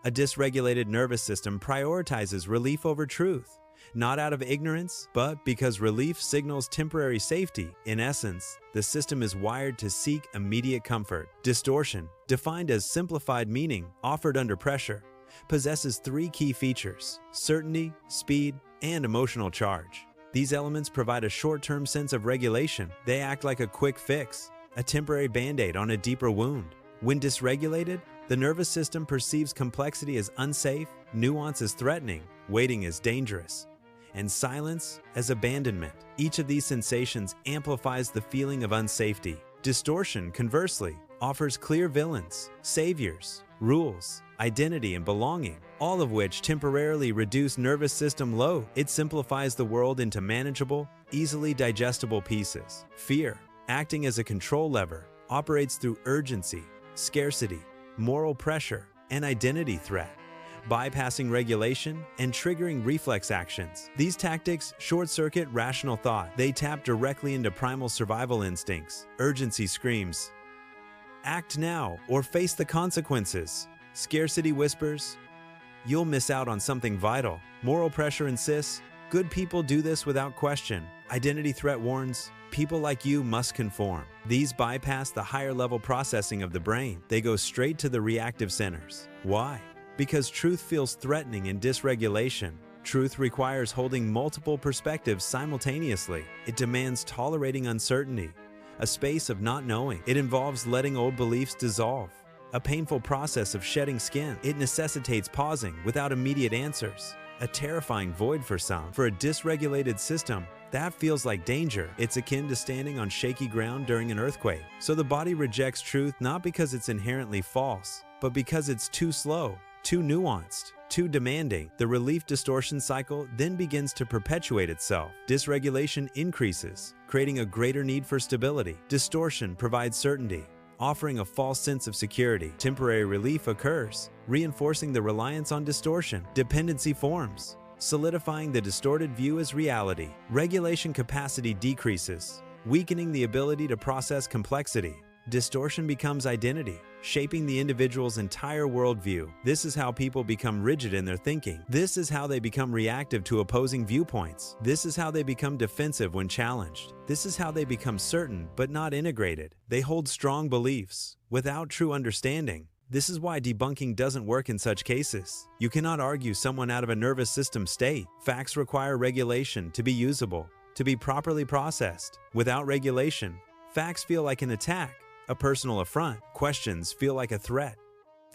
A dysregulated nervous system prioritizes relief over truth, not out of ignorance, but because relief signals temporary safety. In essence, the system is wired to seek immediate comfort. Distortion, defined as simplified meaning offered under pressure, possesses three key features: certainty, speed, and emotional charge. These elements provide a short-term sense of regulation. They act like a quick fix, a temporary band-aid on a deeper wound. When dysregulated, the nervous system perceives complexity as unsafe, nuance as threatening, waiting as dangerous, and silence as abandonment. Each of these sensations amplifies the feeling of unsafety. Distortion, conversely, offers clear villains, saviors, rules, identity, and belonging, all of which temporarily reduce nervous system load. It simplifies the world into manageable, easily digestible pieces. Fear, acting as a control lever, operates through urgency, scarcity, moral pressure, and identity threat, bypassing regulation and triggering reflex actions. These tactics short-circuit rational thought. They tap directly into primal survival instincts. Urgency screams, "Act now or face the consequences." Scarcity whispers, "You'll miss out on something vital." Moral pressure insists, "Good people do this without question." Identity threat warns, "People like you must conform." These bypass the higher-level processing of the brain. They go straight to the reactive centers. Why? Because truth feels threatening in dysregulation. Truth requires holding multiple perspectives simultaneously. It demands tolerating uncertainty, a space of not knowing. It involves letting old beliefs dissolve, a painful process of shedding skin. It necessitates pausing without immediate answers, a terrifying void for some. For a dysregulated system, that feels like danger. It's akin to standing on shaky ground during an earthquake. So the body rejects truth not because it's inherently false, but because it's too slow, too nuanced, too demanding. The relief distortion cycle then begins to perpetuate itself. Dysregulation increases, creating a greater need for stability. Distortion provides certainty, offering a false sense of security. Temporary relief occurs, reinforcing the reliance on distortion. Dependency forms, solidifying the distorted view as reality. Regulation capacity decreases, weakening the ability to process complexity. Distortion becomes identity, shaping the individual's entire worldview. This is how people become rigid in their thinking. This is how they become reactive to opposing viewpoints. This is how they become defensive when challenged. This is how they become certain but not integrated. They hold strong beliefs without true understanding. This is why debunking doesn't work in such cases. You cannot argue someone out of a nervous system state. Facts require regulation to be usable, to be properly processed. Without regulation, facts feel like an attack, a personal affront. Questions feel like a threat,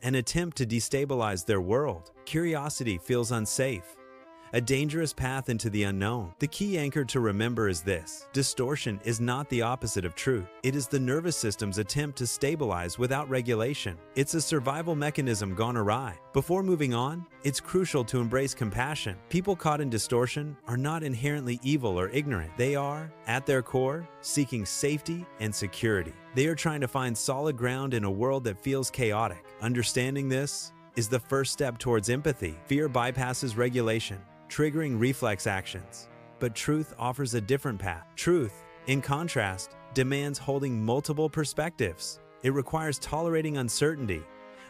an attempt to destabilize their world. Curiosity feels unsafe, a dangerous path into the unknown. The key anchor to remember is this: distortion is not the opposite of truth. It is the nervous system's attempt to stabilize without regulation. It's a survival mechanism gone awry. Before moving on, it's crucial to embrace compassion. People caught in distortion are not inherently evil or ignorant. They are, at their core, seeking safety and security. They are trying to find solid ground in a world that feels chaotic. Understanding this is the first step towards empathy. Fear bypasses regulation, triggering reflex actions. But truth offers a different path. Truth, in contrast, demands holding multiple perspectives. It requires tolerating uncertainty,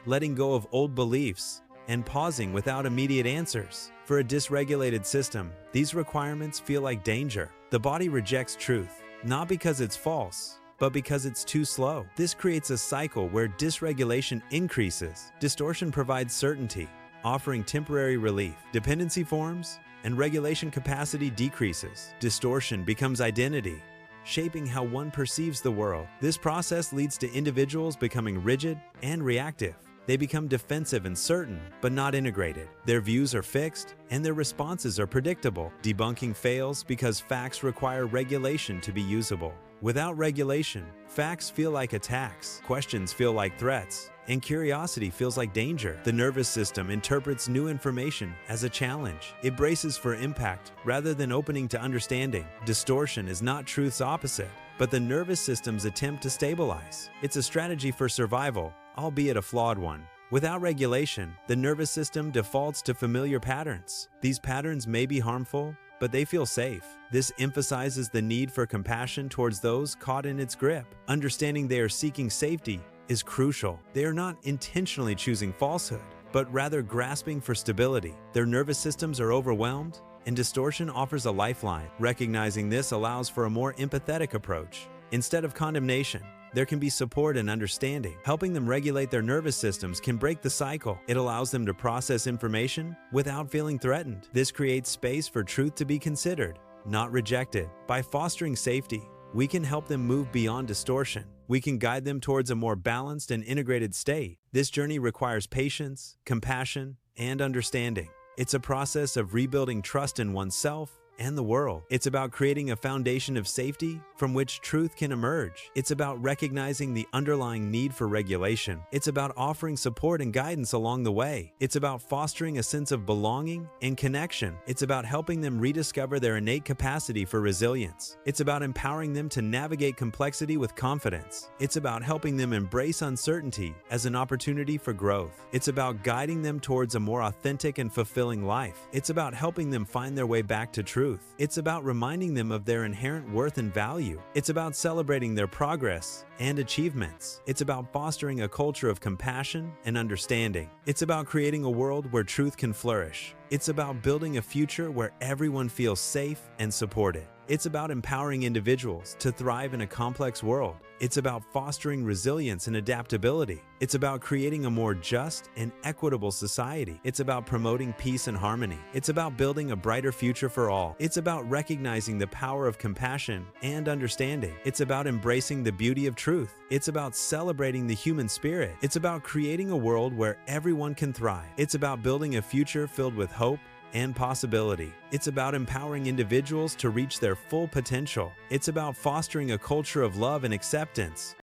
letting go of old beliefs, and pausing without immediate answers. For a dysregulated system, these requirements feel like danger. The body rejects truth, not because it's false, but because it's too slow. This creates a cycle where dysregulation increases. Distortion provides certainty, offering temporary relief. Dependency forms, and regulation capacity decreases. Distortion becomes identity, shaping how one perceives the world. This process leads to individuals becoming rigid and reactive. They become defensive and certain, but not integrated. Their views are fixed, and their responses are predictable. Debunking fails because facts require regulation to be usable. Without regulation, facts feel like attacks, questions feel like threats, and curiosity feels like danger. The nervous system interprets new information as a challenge. It braces for impact rather than opening to understanding. Distortion is not truth's opposite, but the nervous system's attempt to stabilize. It's a strategy for survival, albeit a flawed one. Without regulation, the nervous system defaults to familiar patterns. These patterns may be harmful, but they feel safe. This emphasizes the need for compassion towards those caught in its grip. Understanding they are seeking safety is crucial. They are not intentionally choosing falsehood. but rather grasping for stability. Their nervous systems are overwhelmed, and distortion offers a lifeline. Recognizing this allows for a more empathetic approach. Instead of condemnation, there can be support and understanding. Helping them regulate their nervous systems can break the cycle. It allows them to process information without feeling threatened. This creates space for truth to be considered, not rejected. By fostering safety, we can help them move beyond distortion. We can guide them towards a more balanced and integrated state. This journey requires patience, compassion, and understanding. It's a process of rebuilding trust in oneself and the world. It's about creating a foundation of safety from which truth can emerge. It's about recognizing the underlying need for regulation. It's about offering support and guidance along the way. It's about fostering a sense of belonging and connection. It's about helping them rediscover their innate capacity for resilience. It's about empowering them to navigate complexity with confidence. It's about helping them embrace uncertainty as an opportunity for growth. It's about guiding them towards a more authentic and fulfilling life. It's about helping them find their way back to truth. It's about reminding them of their inherent worth and value. It's about celebrating their progress and achievements. It's about fostering a culture of compassion and understanding. It's about creating a world where truth can flourish. It's about building a future where everyone feels safe and supported. It's about empowering individuals to thrive in a complex world. It's about fostering resilience and adaptability. It's about creating a more just and equitable society. It's about promoting peace and harmony. It's about building a brighter future for all. It's about recognizing the power of compassion and understanding. It's about embracing the beauty of truth. It's about celebrating the human spirit. It's about creating a world where everyone can thrive. It's about building a future filled with hope and possibility. It's about empowering individuals to reach their full potential. It's about fostering a culture of love and acceptance.